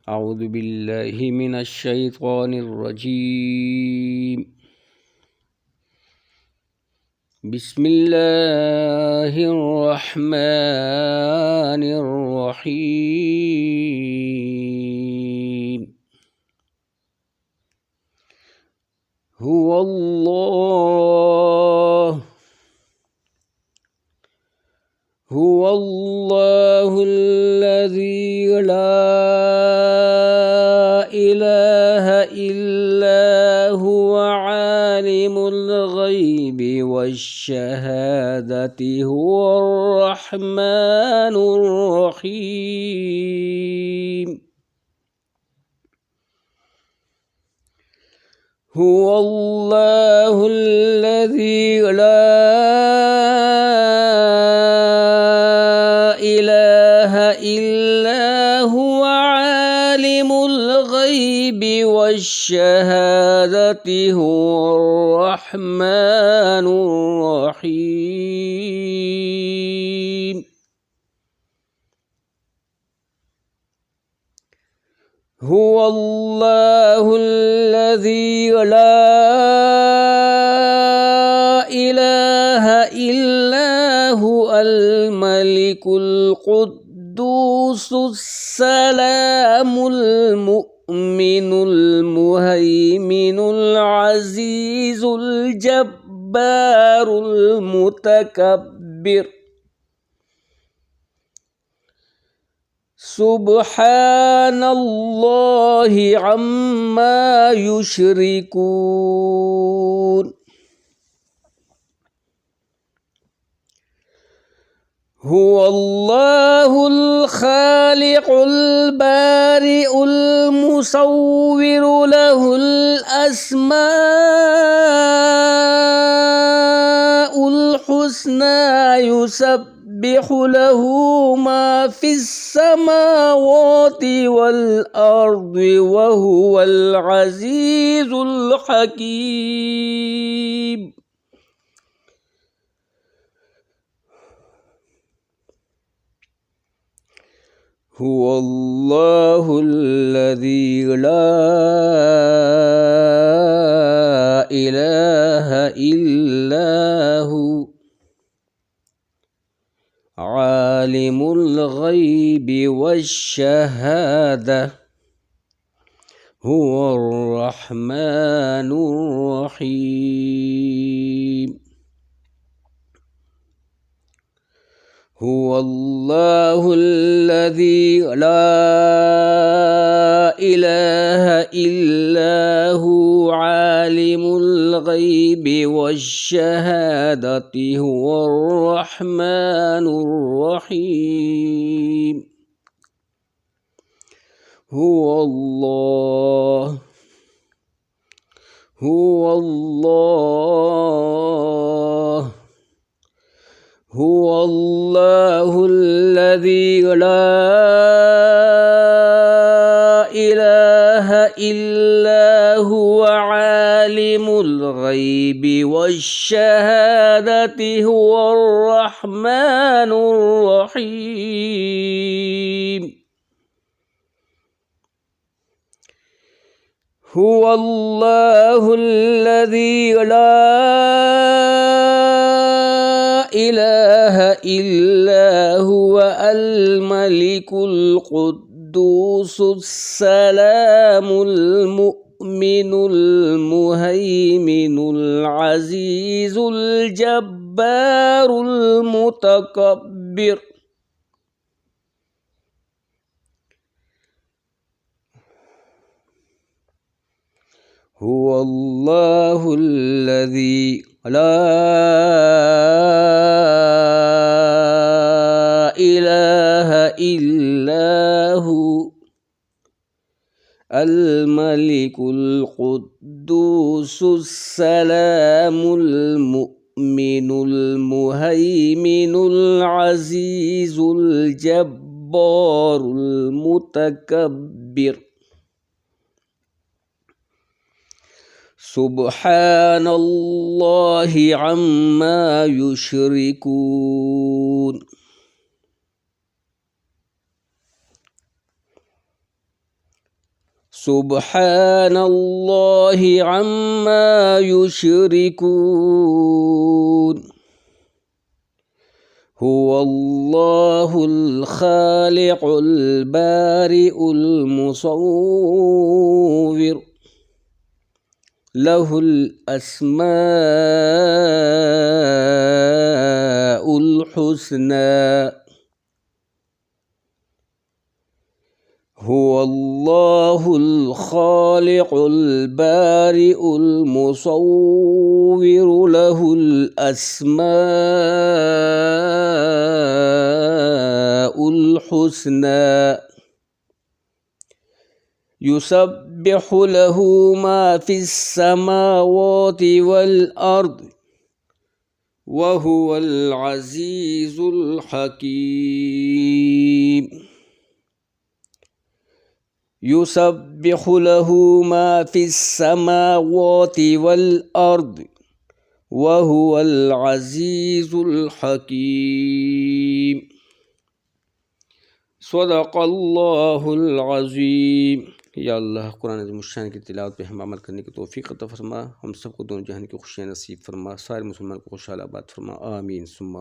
أعوذ بالله من الشيطان الرجيم. بسم الله الرحمن الرحيم. هو الله الذي لا إله إلا هو عالم الغيب والشهادة هو الرحمن الرحيم. هو الله الذي لا إله إلا هو عالم الغيب والشهادة هو الرحمن الرحيم. هو الله الذي لا إله إلا هو الملك القدوس السلام المؤمن المهيمن العزيز الجبار المتكبر. سبحان الله عما يشركون. هو الله الخالق البارئ المصور له الأسماء الحسنى يسبح له ما في السماوات والأرض وهو العزيز الحكيم. هو الله الذي لا إله إلا هو عالم الغيب والشهادة هو الرحمن الرحيم. هو الله الذي لا إله إلا هو عالم الغيب والشهادة هو الرحمن الرحيم. هو الله الذي لا إله إلا هو عالم الغيب والشهادة هو الرحمن الرحيم. هو الله الذي لا إله إلا هو الملك القدوس السلام المؤمن المهيمن العزيز الجبار المتكبر. هو الله الذي لا إله إلا هو الملك القدوس السلام المؤمن المهيمن العزيز الجبار المتكبر. سبحان الله عما يشركون. سبحان الله عما يشركون هو الله الخالق البارئ المصور له الأسماء الحسنى هو الله الخالق البارئ المصور له الأسماء الحسنى يسبح له ما في السماوات والأرض وهو العزيز الحكيم يسبح له ما في السماوات والأرض وهو العزيز الحكيم صدق الله العظيم या अल्लाह कुरान अज़ीमुश्शान की तिलावत पे हम अमल करने की तौफीक अता फरमा, हम सबको दोनों जहान की खुशियाँ नसीब फरमा, सारे मुसलमान को खुशहाल आबाद फरमा, आमीन सुम्मा।